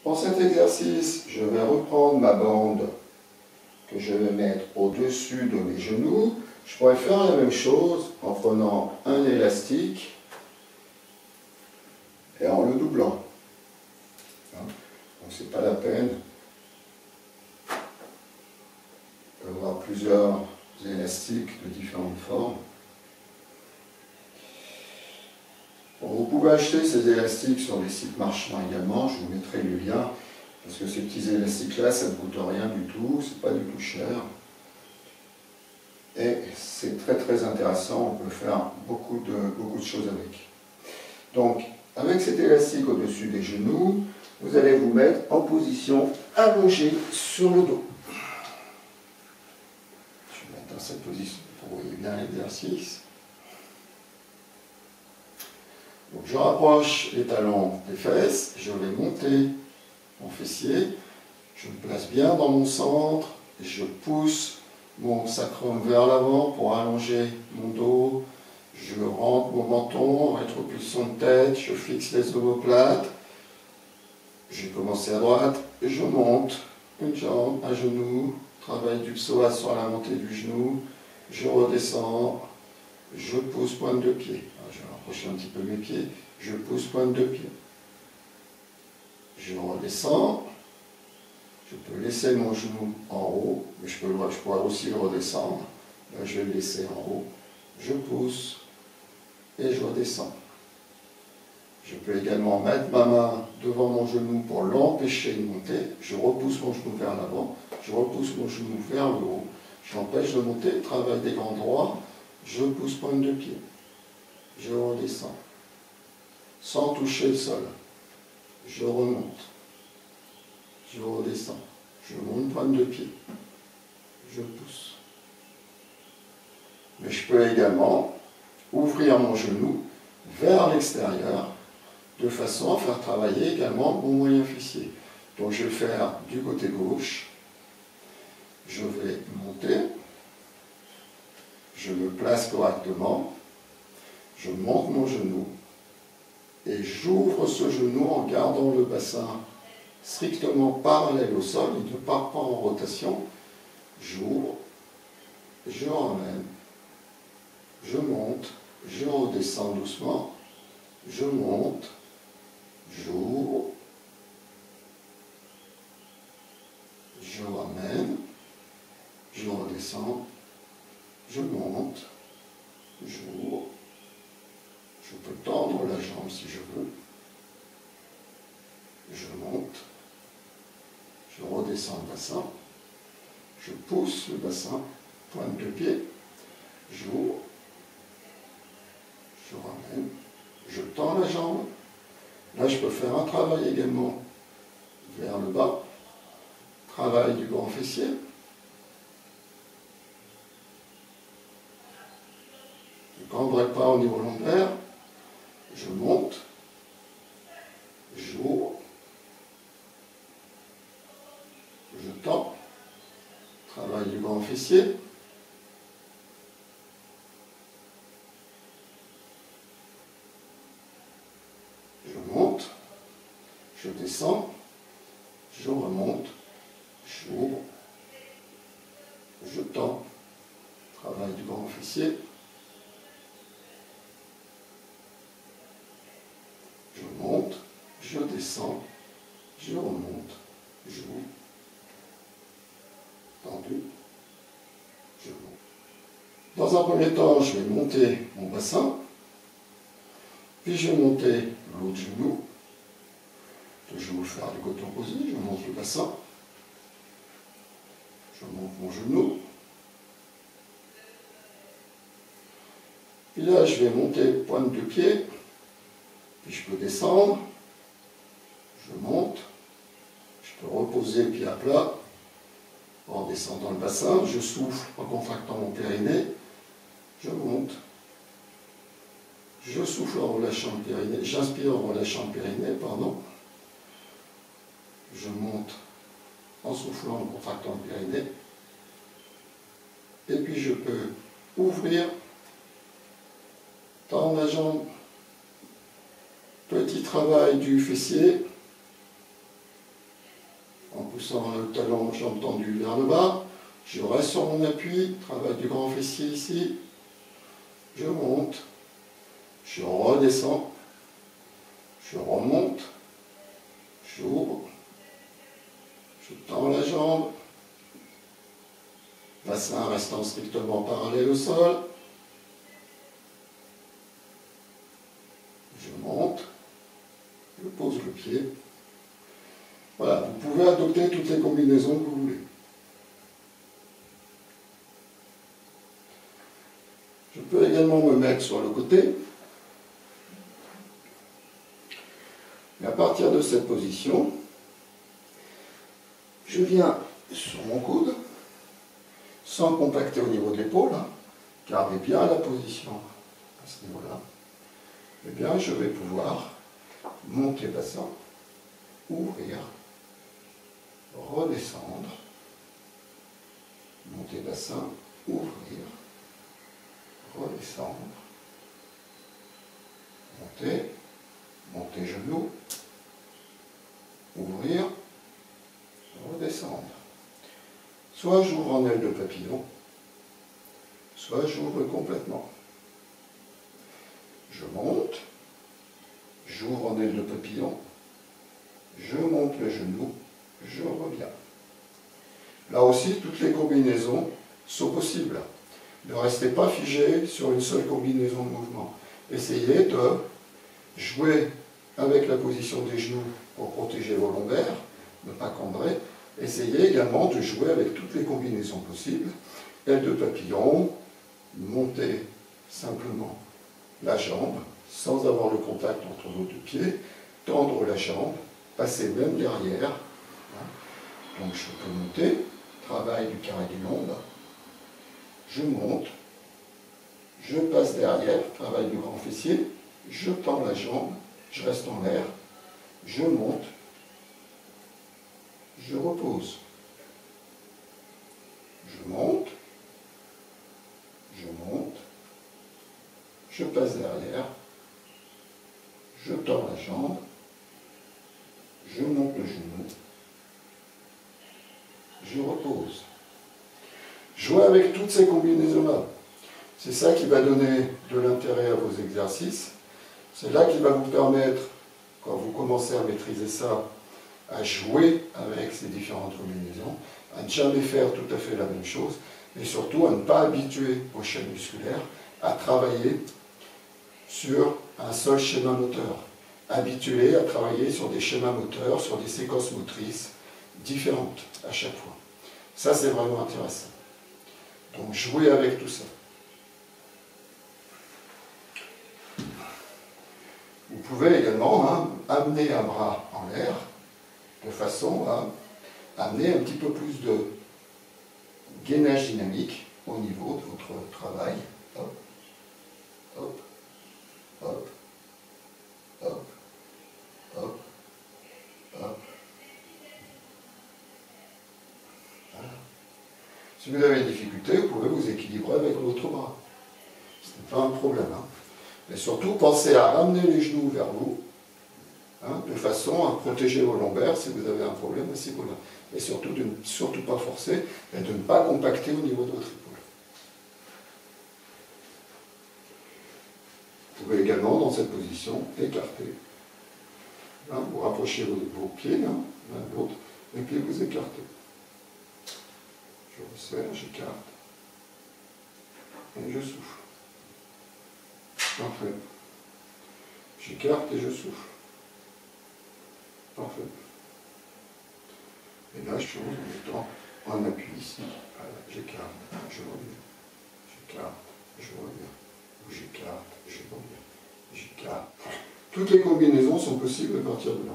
Pour cet exercice, je vais reprendre ma bande que je vais mettre au-dessus de mes genoux. Je pourrais faire la même chose en prenant un élastique et en le doublant. Donc c'est pas la peine d'avoir plusieurs élastiques de différentes formes. Bon, vous pouvez acheter ces élastiques sur les sites marchands également, je vous mettrai le lien, parce que ces petits élastiques-là, ça ne coûte rien du tout, c'est pas du tout cher. Et c'est très très intéressant, on peut faire beaucoup de choses avec. Donc, avec cet élastique au-dessus des genoux, vous allez vous mettre en position allongée sur le dos. Je vais mettre dans cette position pour que vous voyez bien l'exercice. Donc je rapproche les talons des fesses, je vais monter mon fessier, je me place bien dans mon centre, et je pousse mon sacrum vers l'avant pour allonger mon dos, je rentre mon menton, rétropulsion de tête, je fixe les omoplates, j'ai commencé à droite, je monte une jambe, un genou, travail du psoas sur la montée du genou, je redescends, je pousse pointe de pied. Je vais rapprocher un petit peu mes pieds, je pousse pointe de pied. Je redescends, je peux laisser mon genou en haut, mais je pourrais aussi le redescendre. Là, je vais le laisser en haut, je pousse et je redescends. Je peux également mettre ma main devant mon genou pour l'empêcher de monter. Je repousse mon genou vers l'avant, je repousse mon genou vers le haut, je l'empêche de monter, travail des grands droits, je pousse pointe de pied, je redescends, sans toucher le sol, je remonte, je redescends, je monte pointe de pied, je pousse. Mais je peux également ouvrir mon genou vers l'extérieur, de façon à faire travailler également mon moyen fessier. Donc je vais faire du côté gauche, je vais monter, je me place correctement, je monte mon genou et j'ouvre ce genou en gardant le bassin strictement parallèle au sol, il ne part pas en rotation. J'ouvre, je ramène, je monte, je redescends doucement, je monte, j'ouvre, je ramène, je redescends, je monte, j'ouvre, je peux tendre la jambe si je veux, je monte, je redescends le bassin, je pousse le bassin, pointe de pied, j'ouvre, je ramène, je tends la jambe. Là, je peux faire un travail également vers le bas, travail du grand fessier. Je ne cambre pas au niveau lombaire, je monte, j'ouvre, je tends, travail du grand fessier. Je monte, je descends, je remonte, j'ouvre, je tends, travail du grand fessier. Je monte, je descends, je remonte, j'ouvre, tendu, je monte. Dans un premier temps, je vais monter mon bassin, puis je vais monter l'autre genou. Je vais vous le faire du côté opposé, je monte le bassin, je monte mon genou. Puis là, je vais monter pointe de pied, puis je peux descendre, je monte, je peux reposer le pied à plat, en descendant le bassin, je souffle en contractant mon périnée, je monte, je souffle en relâchant le périnée, j'inspire en relâchant le périnée, pardon, je monte en soufflant, en contractant le périnée, et puis je peux ouvrir, tendre la jambe, petit travail du fessier, poussant le talon, jambe tendue vers le bas. Je reste sur mon appui, travail du grand fessier ici. Je monte, je redescends, je remonte, j'ouvre, je tends la jambe, bassin restant strictement parallèle au sol. Je monte, je pose le pied. Voilà, vous pouvez adopter toutes les combinaisons que vous voulez. Je peux également me mettre sur le côté. Et à partir de cette position, je viens sur mon coude, sans compacter au niveau de l'épaule, hein, gardez bien la position à ce niveau-là. Eh bien, je vais pouvoir monter bassin, ouvrir, redescendre, monter bassin, ouvrir, redescendre, monter, monter genou, ouvrir, redescendre. Soit j'ouvre en aile de papillon, soit j'ouvre complètement. Je monte, j'ouvre en aile de papillon, je monte le genou, je reviens. Là aussi, toutes les combinaisons sont possibles. Ne restez pas figé sur une seule combinaison de mouvement. Essayez de jouer avec la position des genoux pour protéger vos lombaires, ne pas cambrer. Essayez également de jouer avec toutes les combinaisons possibles. Aile de papillon, monter simplement la jambe sans avoir le contact entre vos deux pieds, tendre la jambe, passer même derrière. Donc je peux monter, travail du carré du nombre. Je monte, je passe derrière, travail du grand fessier, je tends la jambe, je reste en l'air, je monte, je repose. Je monte, je passe derrière, je tends la jambe, je monte le genou, je repose. Jouez avec toutes ces combinaisons-là. C'est ça qui va donner de l'intérêt à vos exercices. C'est là qui va vous permettre, quand vous commencez à maîtriser ça, à jouer avec ces différentes combinaisons, à ne jamais faire tout à fait la même chose, et surtout à ne pas habituer vos chaînes musculaires à travailler sur un seul schéma moteur. Habituez à travailler sur des schémas moteurs, sur des séquences motrices différentes à chaque fois. Ça, c'est vraiment intéressant. Donc, jouez avec tout ça. Vous pouvez également amener un bras en l'air de façon à amener un petit peu plus de gainage dynamique au niveau de votre travail. Hop, hop, hop, hop, hop, hop. Voilà. Si vous avez une difficulté, vous pouvez vous équilibrer avec l'autre bras. Ce n'est pas un problème. Mais surtout, pensez à ramener les genoux vers vous, de façon à protéger vos lombaires si vous avez un problème à ce niveau-là. Et surtout, de ne surtout pas forcer et de ne pas compacter au niveau de votre épaule. Vous pouvez également, dans cette position, écarter. Vous rapprochez vos pieds l'un de l'autre, et puis vous écartez. Je resserre, j'écarte, et je souffle. Parfait. J'écarte et je souffle. Parfait. Et là, je change en mettant en appui ici. Voilà, j'écarte, je reviens. J'écarte, je reviens. Ou j'écarte, je reviens. J'écarte. Toutes les combinaisons sont possibles à partir de là.